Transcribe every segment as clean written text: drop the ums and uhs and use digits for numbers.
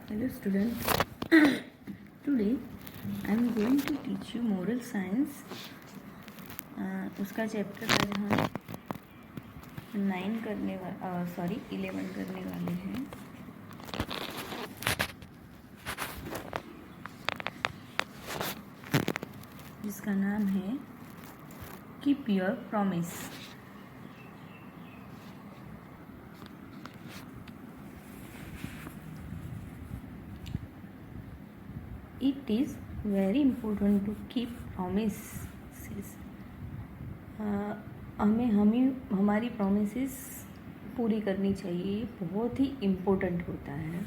Hello student, today I am going to teach you moral science. उसका chapter आज हम 11 करने वाले हैं. जिसका नाम है keep your promise. It is very important to keep promises. हमारी promises पूरी करनी चाहिए. ये बहुत ही important होता है.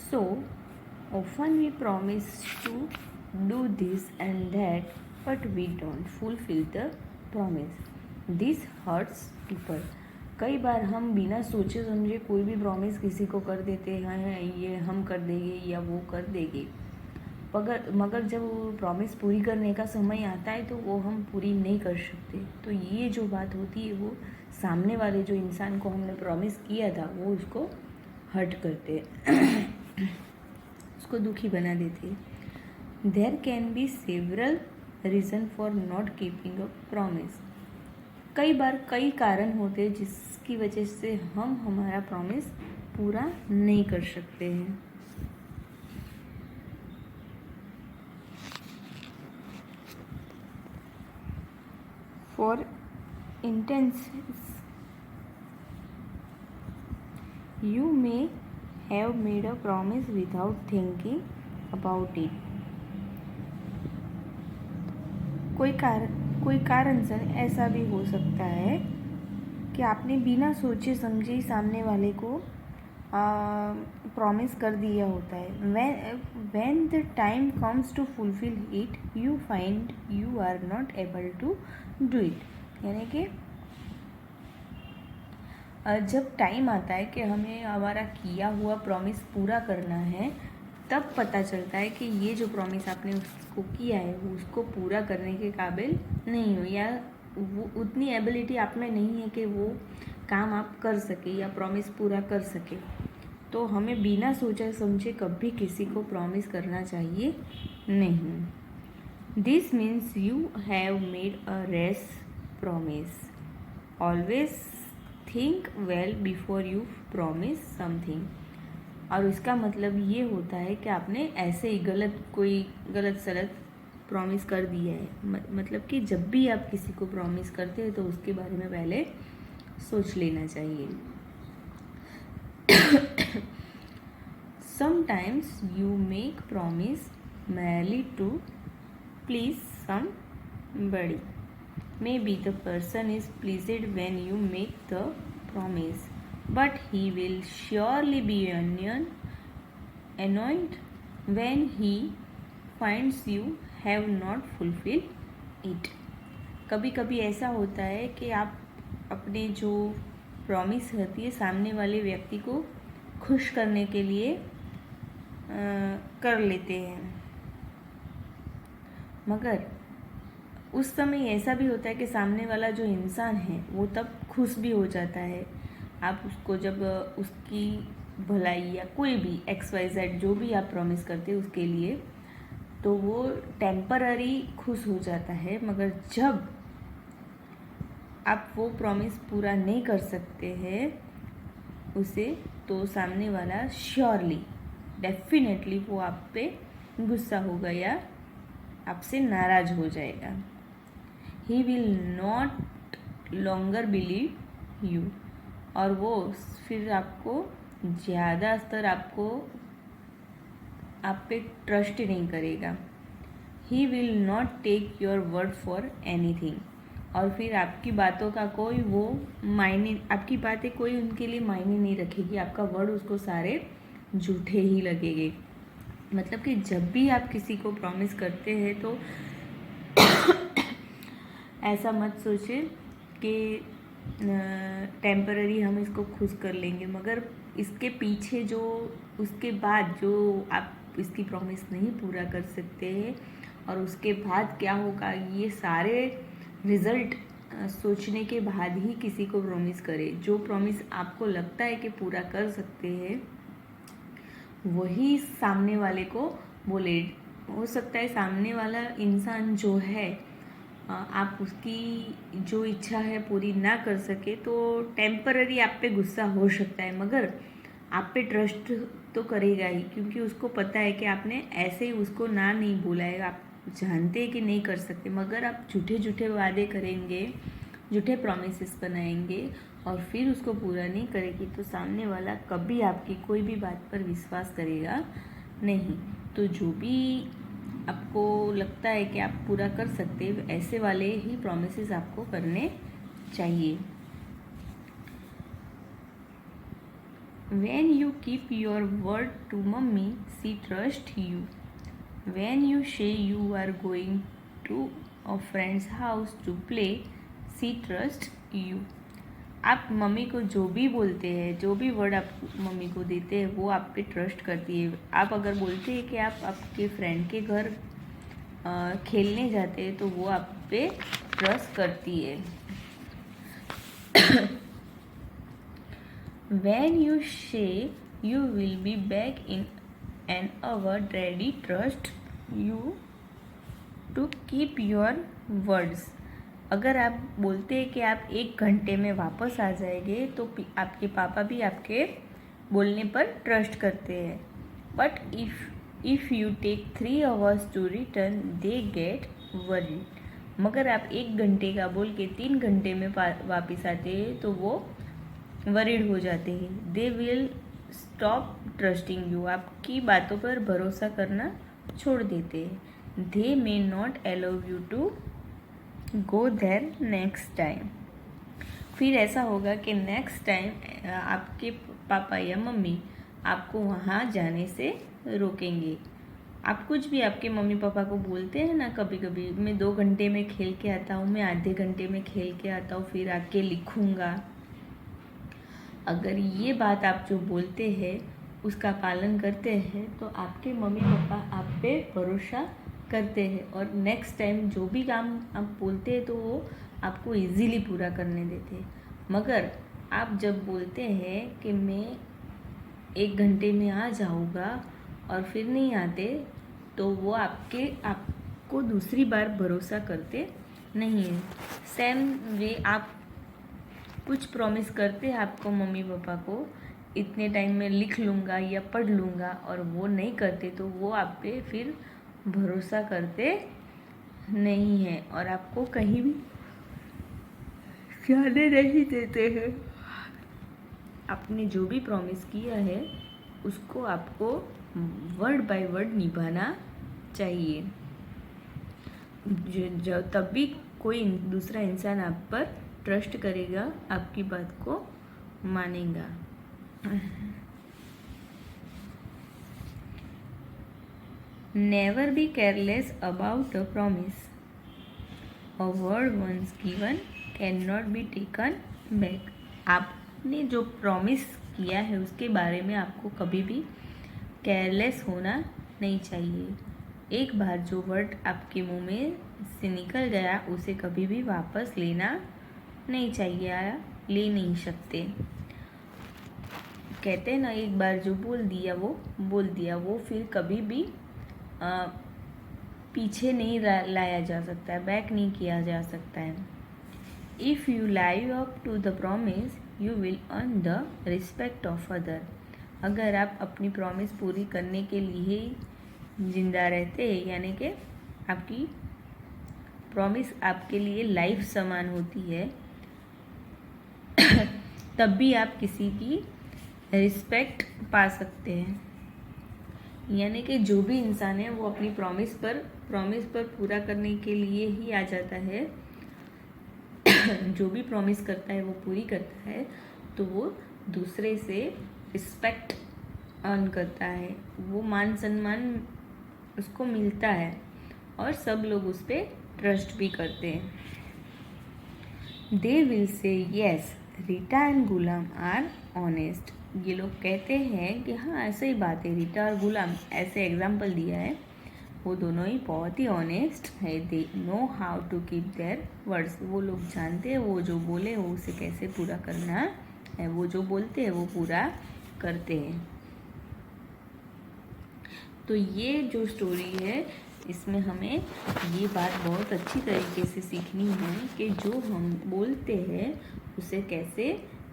So often we promise to do this and that, but we don't fulfill the promise. This hurts people. कई बार हम बिना सोचे समझे कोई भी प्रॉमिस किसी को कर देते हैं, ये हम कर देंगे या वो कर देंगे, मगर जब वो प्रॉमिस पूरी करने का समय आता है तो वो हम पूरी नहीं कर सकते. तो ये जो बात होती है वो सामने वाले जो इंसान को हमने प्रॉमिस किया था वो उसको हर्ट करते, उसको दुखी बना देते. There can be several reason for not keeping a promise. कई बार कई कारण होते हैं जिसकी वजह से हम हमारा प्रॉमिस पूरा नहीं कर सकते हैं. For instance, you may have made a promise without thinking about it. कोई कारण से ऐसा भी हो सकता है कि आपने बिना सोचे समझे ही सामने वाले को प्रॉमिस कर दिया होता है. when the time comes to fulfill it, you find you are not able to do it. यानी कि जब टाइम आता है कि हमें हमारा किया हुआ प्रॉमिस पूरा करना है, तब पता चलता है कि ये जो प्रॉमिस आपने उसको किया है वो उसको पूरा करने के काबिल नहीं हो, या वो उतनी एबिलिटी आप में नहीं है कि वो काम आप कर सके या प्रॉमिस पूरा कर सके. तो हमें बिना सोचे समझे कभी किसी को प्रॉमिस करना चाहिए नहीं. This means you have made a race promise. Always think well before you promise something. और इसका मतलब ये होता है कि आपने ऐसे ही कोई गलत सलत प्रॉमिस कर दिया है. मतलब कि जब भी आप किसी को प्रॉमिस करते हैं तो उसके बारे में पहले सोच लेना चाहिए. Sometimes you make promise merely to please somebody. Maybe the person is pleased when you make the promise, but he will surely be annoyed when he finds you have not fulfilled it. कभी कभी ऐसा होता है कि आप अपने जो promise होती है सामने वाले व्यक्ति को खुश करने के लिए कर लेते हैं, मगर उस समय ऐसा भी होता है कि सामने वाला जो इंसान है वो तब खुश भी हो जाता है. आप उसको जब उसकी भलाई या कोई भी XYZ जो भी आप प्रॉमिस करते हैं उसके लिए, तो वो टेम्पररी खुश हो जाता है. मगर जब आप वो प्रॉमिस पूरा नहीं कर सकते हैं उसे, तो सामने वाला श्योरली डेफिनेटली वो आप पे गुस्सा होगा या आपसे नाराज़ हो जाएगा. ही will not longer believe you. और वो फिर आपको ज़्यादातर आप पे ट्रस्ट नहीं करेगा. He will not take your word for anything. और फिर आपकी बातों का कोई वो मायने, आपकी बातें कोई उनके लिए मायने नहीं रखेगी. आपका वर्ड उसको सारे झूठे ही लगेंगे. मतलब कि जब भी आप किसी को प्रॉमिस करते हैं तो ऐसा मत सोचे कि टेम्पररी हम इसको खुश कर लेंगे, मगर इसके पीछे जो उसके बाद जो आप इसकी प्रॉमिस नहीं पूरा कर सकते हैं और उसके बाद क्या होगा, ये सारे रिज़ल्ट सोचने के बाद ही किसी को प्रॉमिस करें. जो प्रॉमिस आपको लगता है कि पूरा कर सकते हैं वही सामने वाले को बोले। हो सकता है सामने वाला इंसान जो है आप उसकी जो इच्छा है पूरी ना कर सके तो टेम्पररी आप पे गुस्सा हो सकता है, मगर आप पे ट्रस्ट तो करेगा ही, क्योंकि उसको पता है कि आपने ऐसे ही उसको ना नहीं बोला है। आप जानते हैं कि नहीं कर सकते, मगर आप झूठे झूठे वादे करेंगे, झूठे प्रॉमिसेस बनाएंगे और फिर उसको पूरा नहीं करेगी तो सामने वाला कभी आपकी कोई भी बात पर विश्वास करेगा नहीं। तो जो भी आपको लगता है कि आप पूरा कर सकते हैं ऐसे वाले ही प्रॉमिसेस आपको करने चाहिए। When you keep your word to mummy, she trusts you. When you say you are going to a friend's house to play, she trusts you. आप मम्मी को जो भी बोलते हैं, जो भी वर्ड आप मम्मी को देते हैं वो आप पे ट्रस्ट करती है। आप अगर बोलते हैं कि आप आपके फ्रेंड के घर खेलने जाते हैं तो वो आप पे ट्रस्ट करती है। When you say you will be back in an hour, daddy trusts you to keep your words. अगर आप बोलते हैं कि आप 1 घंटे में वापस आ जाएंगे तो आपके पापा भी आपके बोलने पर ट्रस्ट करते हैं। But if you take 3 hours to return they get worried. मगर आप 1 घंटे का बोल के 3 घंटे में वापस आते हैं तो वो वरीड हो जाते हैं। They will stop trusting you. आपकी बातों पर भरोसा करना छोड़ देते हैं। They may not allow you to go there next time. फिर ऐसा होगा कि नेक्स्ट टाइम आपके पापा या मम्मी आपको वहाँ जाने से रोकेंगे। आप कुछ भी आपके मम्मी पापा को बोलते हैं ना, कभी कभी मैं 2 घंटे में खेल के आता हूँ, मैं आधे घंटे में खेल के आता हूँ, फिर आके लिखूँगा। अगर ये बात आप जो बोलते हैं उसका पालन करते हैं तो आपके मम्मी पापा आप पे भरोसा करते हैं और नेक्स्ट टाइम जो भी काम आप बोलते हैं तो वो आपको इजीली पूरा करने देते हैं। मगर आप जब बोलते हैं कि मैं 1 घंटे में आ जाऊँगा और फिर नहीं आते तो वो आपको दूसरी बार भरोसा करते नहीं है। सेम वे आप कुछ प्रॉमिस करते हैं आपको मम्मी पापा को, इतने टाइम में लिख लूँगा या पढ़ लूँगा, और वो नहीं करते तो वो आप पे फिर भरोसा करते नहीं है और आपको कहीं भी जाने नहीं देते हैं। आपने जो भी प्रॉमिस किया है उसको आपको वर्ड बाय वर्ड निभाना चाहिए। जो तब भी कोई दूसरा इंसान आप पर ट्रस्ट करेगा, आपकी बात को मानेगा। Never be careless about a promise. A word once given can not be taken back. आपने जो प्रॉमिस किया है उसके बारे में आपको कभी भी केयरलेस होना नहीं चाहिए। एक बार जो वर्ड आपके मुंह में से निकल गया उसे कभी भी वापस लेना नहीं चाहिए या ले नहीं सकते। कहते हैं ना, एक बार जो बोल दिया वो फिर कभी भी पीछे नहीं लाया जा सकता है, बैक नहीं किया जा सकता है। If you live up to the promise you will earn the respect of other. अगर आप अपनी प्रॉमिस पूरी करने के लिए जिंदा रहते हैं, यानी कि आपकी प्रॉमिस आपके लिए लाइफ समान होती है, तब भी आप किसी की रिस्पेक्ट पा सकते हैं। यानी कि जो भी इंसान है वो अपनी प्रॉमिस पर पूरा करने के लिए ही आ जाता है। जो भी प्रॉमिस करता है वो पूरी करता है तो वो दूसरे से रिस्पेक्ट अर्न करता है, वो मान सम्मान उसको मिलता है और सब लोग उस पर ट्रस्ट भी करते हैं। They will say yes Rita and Ghulam are honest. ये लोग कहते हैं कि हाँ ऐसे ही बात है, रीटा और गुलाम ऐसे एग्जाम्पल दिया है, वो दोनों ही बहुत ही ऑनेस्ट है। They know how to keep their words. वो लोग जानते हैं वो जो बोले वो उसे कैसे पूरा करना है, वो जो बोलते हैं वो पूरा करते हैं। तो ये जो स्टोरी है इसमें हमें ये बात बहुत अच्छी तरीके से सीखनी है कि जो हम बोलते हैं उसे कैसे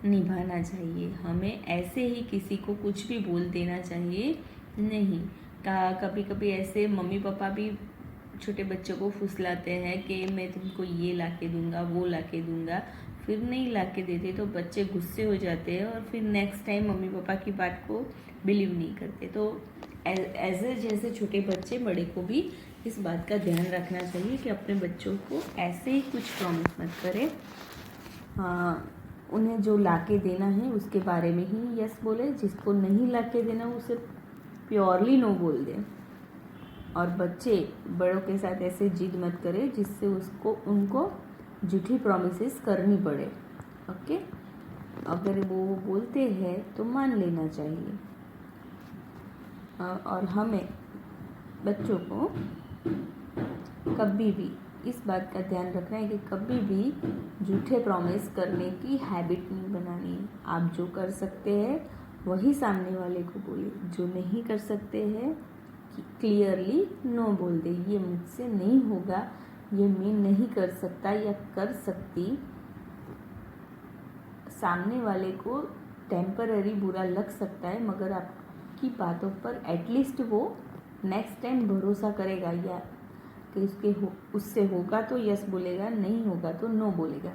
निभाना चाहिए। हमें ऐसे ही किसी को कुछ भी बोल देना चाहिए नहीं। कभी कभी ऐसे मम्मी पापा भी छोटे बच्चों को फुसलाते हैं कि मैं तुमको ये ला के दूँगा, वो ला के दूँगा, फिर नहीं ला के देते तो बच्चे गुस्से हो जाते हैं और फिर नेक्स्ट टाइम मम्मी पापा की बात को बिलीव नहीं करते। तो ऐसे जैसे छोटे बच्चे बड़े को भी इस बात का ध्यान रखना चाहिए कि अपने बच्चों को ऐसे ही कुछ प्रॉमिस मत करें। उन्हें जो ला के देना है उसके बारे में ही यस बोले, जिसको नहीं ला के देना उसे प्योरली नो बोल दें। और बच्चे बड़ों के साथ ऐसे जिद मत करें जिससे उनको झूठी प्रॉमिसेस करनी पड़े। ओके, अगर वो बोलते हैं तो मान लेना चाहिए। और हमें बच्चों को कभी भी इस बात का ध्यान रखना है कि कभी भी झूठे प्रॉमिस करने की हैबिट नहीं बनानी है। आप जो कर सकते हैं वही सामने वाले को बोले, जो नहीं कर सकते हैं क्लियरली नो बोल दे। ये मुझसे नहीं होगा, ये मैं नहीं कर सकता या कर सकती। सामने वाले को टेम्पररी बुरा लग सकता है मगर आपकी बातों पर एटलीस्ट वो नेक्स्ट टाइम भरोसा करेगा, या कि उससे होगा तो यस बोलेगा, नहीं होगा तो नो बोलेगा।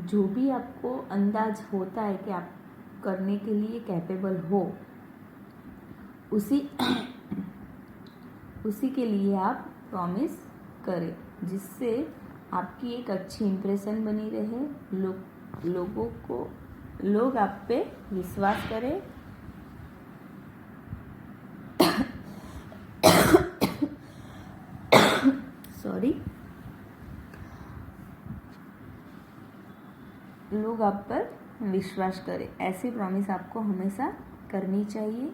जो भी आपको अंदाज होता है कि आप करने के लिए कैपेबल हो उसी के लिए आप प्रॉमिस करें, जिससे आपकी एक अच्छी इम्प्रेशन बनी रहे, लोग आप पे विश्वास करें। सॉरी, लोग आप पर विश्वास करें। ऐसी प्रॉमिस आपको हमेशा करनी चाहिए।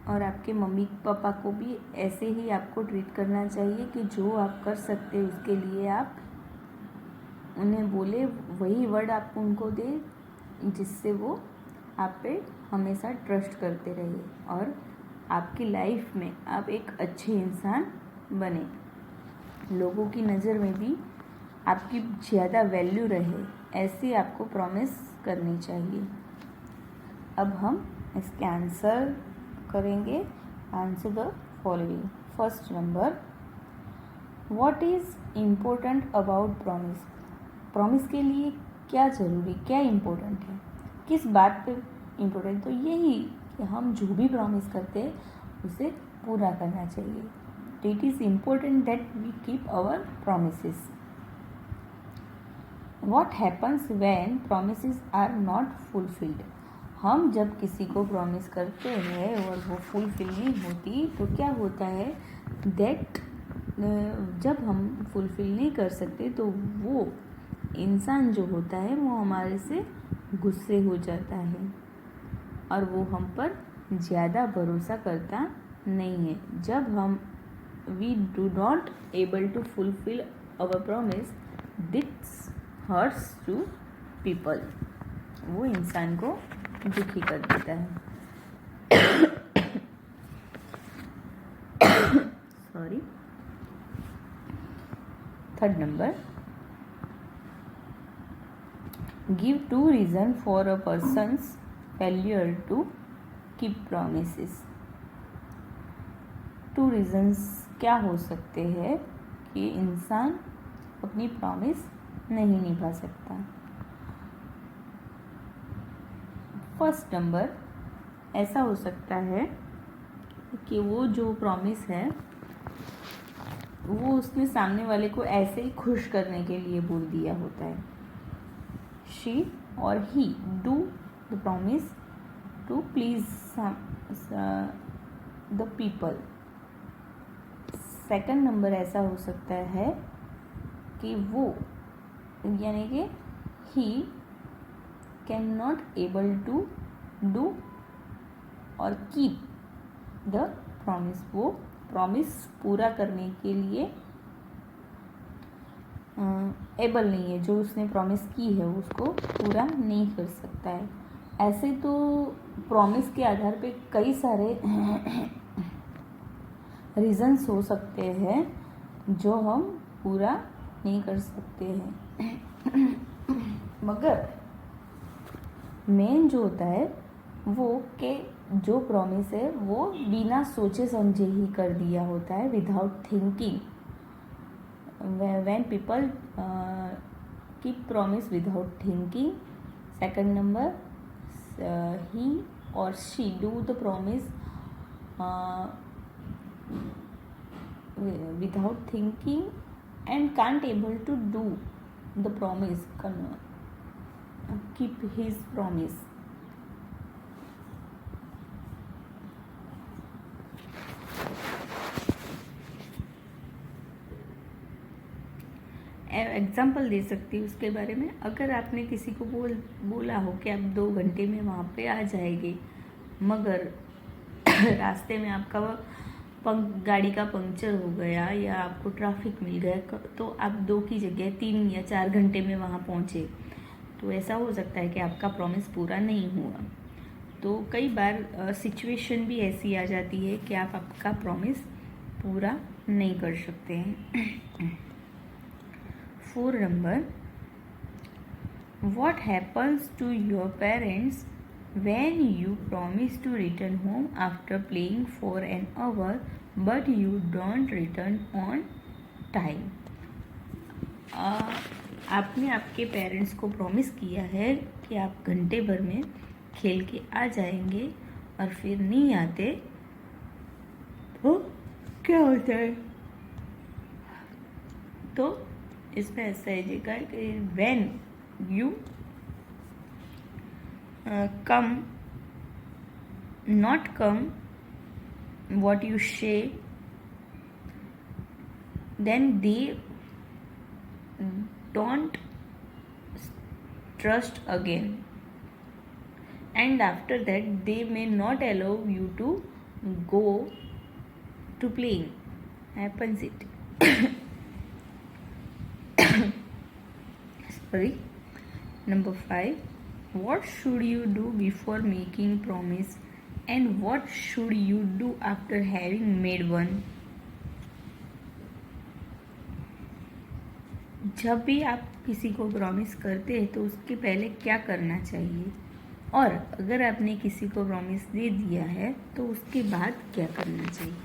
और आपके मम्मी पापा को भी ऐसे ही आपको ट्रीट करना चाहिए कि जो आप कर सकते उसके लिए आप उन्हें बोले, वही वर्ड आप उनको दे जिससे वो आप पे हमेशा ट्रस्ट करते रहे और आपकी लाइफ में आप एक अच्छे इंसान बने, लोगों की नज़र में भी आपकी ज़्यादा वैल्यू रहे। ऐसी आपको प्रॉमिस करनी चाहिए। अब हम इसके आंसर करेंगे। Answer the following. First number, what is important about promise. Promise के लिए क्या ज़रूरी, क्या इम्पोर्टेंट है, किस बात पे इम्पोर्टेंट? तो यही कि हम जो भी प्रॉमिस करते हैं उसे पूरा करना चाहिए। It is important that we keep our promises. What happens when promises are not fulfilled. हम जब किसी को प्रॉमिस करते हैं और वो फुलफिल नहीं होती तो क्या होता है, दैट जब हम फुलफिल नहीं कर सकते तो वो इंसान जो होता है वो हमारे से गुस्से हो जाता है और वो हम पर ज़्यादा भरोसा करता नहीं है। जब हम we do not able to fulfil our promise, this hurts to people. वो इंसान को दुखी कर देता है। Sorry. Third number, give 2 reasons for a person's failure to keep promises। 2 reasons क्या हो सकते हैं कि इंसान अपनी प्रॉमिस नहीं निभा सकता। फर्स्ट नंबर, ऐसा हो सकता है कि वो जो प्रॉमिस है वो उसने सामने वाले को ऐसे ही खुश करने के लिए बोल दिया होता है। शी और he do the promise to please the people. Second number, ऐसा हो सकता है कि वो यानी कि he can not able to do और कीप द प्रॉमिस। वो प्रॉमिस पूरा करने के लिए एबल नहीं है, जो उसने प्रॉमिस की है उसको पूरा नहीं कर सकता है। ऐसे तो प्रॉमिस के आधार पे कई सारे रीजंस हो सकते हैं जो हम पूरा नहीं कर सकते हैं, मगर मेन जो होता है वो कि जो प्रॉमिस है वो बिना सोचे समझे ही कर दिया होता है, without thinking. When people keep promise without thinking. Second number, he or she do the promise without thinking and can't able to do the promise, keep his promise. Example दे सकती हूँ उसके बारे में. अगर आपने किसी को बोला हो कि आप 2 घंटे में वहाँ पे आ जाएंगे, मगर रास्ते में आपका गाड़ी का पंक्चर हो गया या आपको ट्रैफिक मिल गया, तो आप 2 की जगह 3 या 4 घंटे में वहाँ पहुँचे, तो ऐसा हो सकता है कि आपका प्रॉमिस पूरा नहीं हुआ. तो कई बार सिचुएशन भी ऐसी आ जाती है कि आप आपका प्रॉमिस पूरा नहीं कर सकते हैं. 4 number, what happens to your parents when you promise to return home after playing for an hour but you don't return on time? आपने आपके पेरेंट्स को प्रॉमिस किया है कि आप घंटे भर में खेल के आ जाएंगे और फिर नहीं आते, तो क्या होता है? तो इसमें ऐसा है जी कि when you not come what you say, then they don't trust again, and after that they may not allow you to go to playing. Happens it. Sorry. Number 5, what should you do before making promise and what should you do after having made one? जब भी आप किसी को promise करते हैं तो उसके पहले क्या करना चाहिए, और अगर आपने किसी को प्रॉमिस दे दिया है तो उसके बाद क्या करना चाहिए.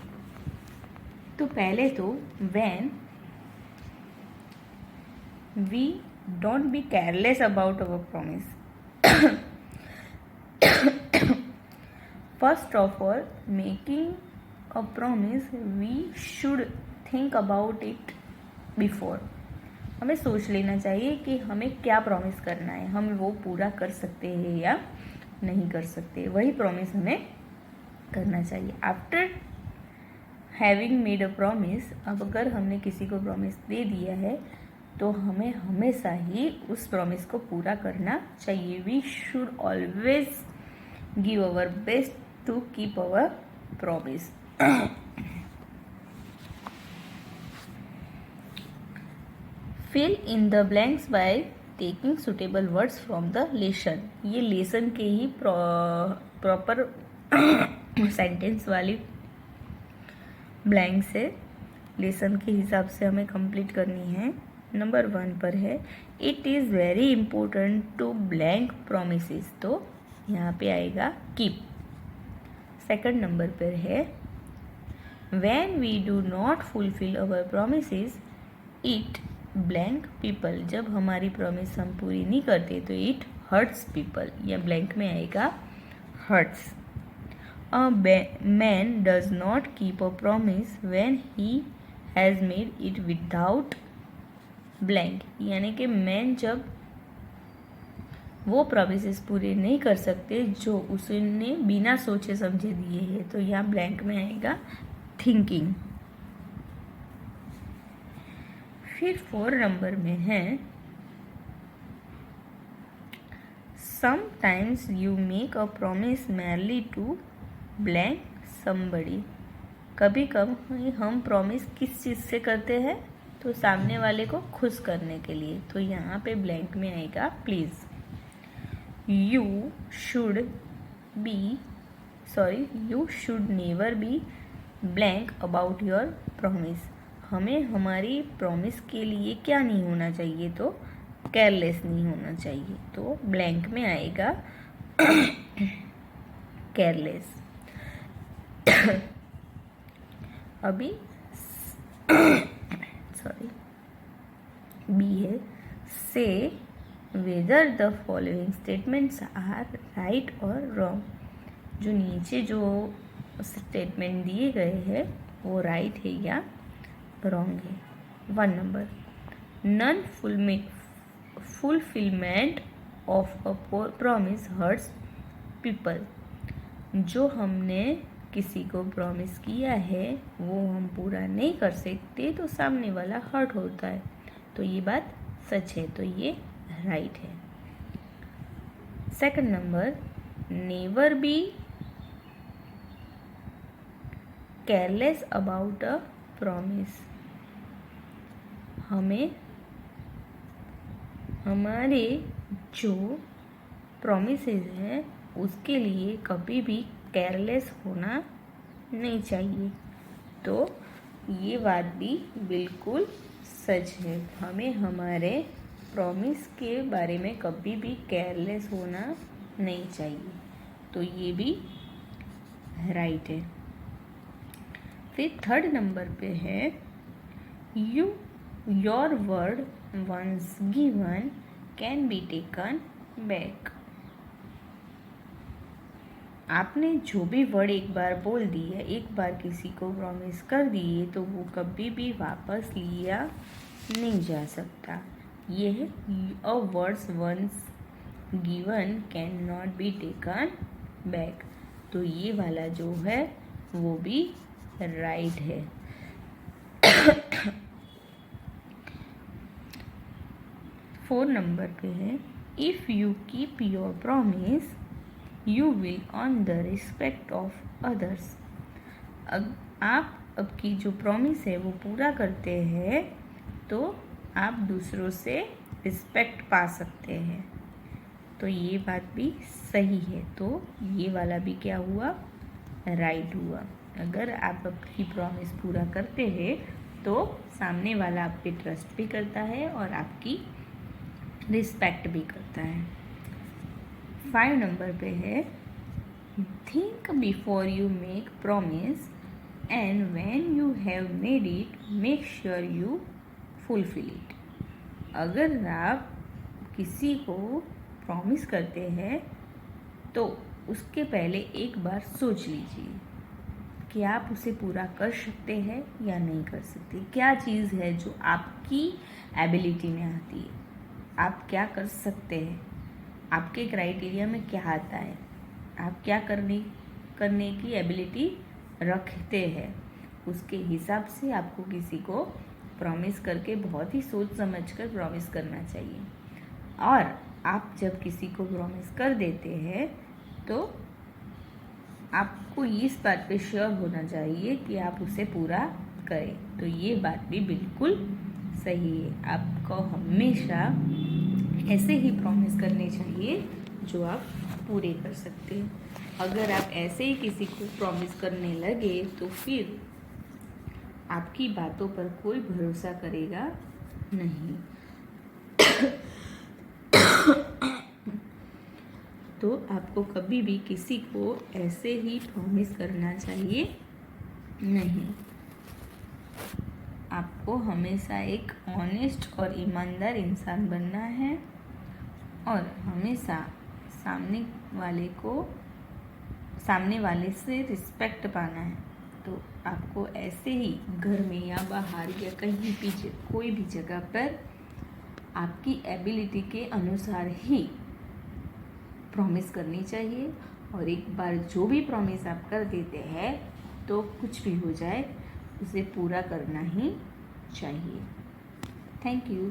तो पहले तो when we don't be careless about our promise. First of all, making a promise, we should think about it before. हमें सोच लेना चाहिए कि हमें क्या प्रॉमिस करना है, हम वो पूरा कर सकते हैं या नहीं कर सकते, वही प्रॉमिस हमें करना चाहिए. After having made a promise, अब अगर हमने किसी को प्रॉमिस दे दिया है तो हमें हमेशा ही उस प्रॉमिस को पूरा करना चाहिए. We should always give our best to keep our promise. Fill in the blanks by taking suitable words from the lesson. ये लेसन के ही प्रॉपर सेंटेंस वाली ब्लैंक्स है, लेसन के हिसाब से हमें कंप्लीट करनी है. नंबर 1 पर है, it is very important to blank promises, तो यहाँ पे आएगा कीप. सेकंड नंबर पर है, when we do not fulfil our promises it blank people. जब हमारी प्रॉमिस हम पूरी नहीं करते तो इट हर्ट्स पीपल, या ब्लैंक में आएगा hurts. A man does not keep a promise when he has made it without blank. यानी कि मैन जब वो प्रॉमिसेस पूरे नहीं कर सकते जो उसने बिना सोचे समझे दिए हैं, तो यहाँ ब्लैंक में आएगा थिंकिंग. फिर 4 नंबर में है, sometimes you make a promise merely to blank somebody. कभी कभी हम प्रॉमिस किस चीज़ से करते हैं, तो सामने वाले को खुश करने के लिए, तो यहाँ पे ब्लैंक में आएगा please. You should never be blank about your promise. हमें हमारी प्रॉमिस के लिए क्या नहीं होना चाहिए, तो केयरलेस नहीं होना चाहिए, तो ब्लैंक में आएगा केयरलेस। अभी बी है, say whether the following statements are right और रॉन्ग। जो नीचे जो स्टेटमेंट दिए गए हैं वो राइट है या रॉन्ग है। 1 number, non fulfilment of a promise hurts people. जो हमने किसी को प्रॉमिस किया है वो हम पूरा नहीं कर सकते तो सामने वाला हर्ट होता है, तो ये बात सच है, तो ये राइट है। 2nd number, never be careless about a promise. हमें हमारे जो प्रॉमिसेस हैं उसके लिए कभी भी केयरलेस होना नहीं चाहिए, तो ये बात भी बिल्कुल सच है। हमें हमारे प्रॉमिस के बारे में कभी भी केयरलेस होना नहीं चाहिए, तो ये भी राइट है। फिर 3rd नंबर पे है, your word once given can be taken back. आपने जो भी वर्ड एक बार बोल दिया, एक बार किसी को प्रॉमिस कर दिए, तो वो कभी भी वापस लिया नहीं जा सकता। ये है a words once given can not be taken back, तो ये वाला जो है वो भी राइट है। 4 नंबर पे है, if you keep your promise you will earn the respect of others. आप आपकी जो प्रॉमिस है वो पूरा करते हैं तो आप दूसरों से रिस्पेक्ट पा सकते हैं, तो ये बात भी सही है, तो ये वाला भी क्या हुआ, राइट हुआ। अगर आप आपकी प्रॉमिस पूरा करते हैं तो सामने वाला आप पे ट्रस्ट भी करता है और आपकी रिस्पेक्ट भी करता है। 5 नंबर पे है, think before you make promise and when you have made it make sure you fulfil it. अगर आप किसी को प्रॉमिस करते हैं तो उसके पहले एक बार सोच लीजिए कि आप उसे पूरा कर सकते हैं या नहीं कर सकते। क्या चीज़ है जो आपकी एबिलिटी में आती है, आप क्या कर सकते हैं, आपके क्राइटेरिया में क्या आता है, आप क्या करने की एबिलिटी रखते हैं, उसके हिसाब से आपको किसी को प्रॉमिस करके बहुत ही सोच समझ कर प्रॉमिस करना चाहिए। और आप जब किसी को प्रॉमिस कर देते हैं तो आपको इस बात पे श्योर होना चाहिए कि आप उसे पूरा करें, तो ये बात भी बिल्कुल सही है। आपको हमेशा ऐसे ही प्रॉमिस करने चाहिए जो आप पूरे कर सकते हैं। अगर आप ऐसे ही किसी को प्रॉमिस करने लगे तो फिर आपकी बातों पर कोई भरोसा करेगा नहीं। तो आपको कभी भी किसी को ऐसे ही प्रॉमिस करना चाहिए नहीं। आपको हमेशा एक ऑनेस्ट और ईमानदार इंसान बनना है और हमेशा सामने वाले से रिस्पेक्ट पाना है। तो आपको ऐसे ही घर में या बाहर या कहीं भी कोई भी जगह पर आपकी एबिलिटी के अनुसार ही प्रॉमिस करनी चाहिए। और एक बार जो भी प्रॉमिस आप कर देते हैं तो कुछ भी हो जाए उसे पूरा करना ही चाहिए। Thank you.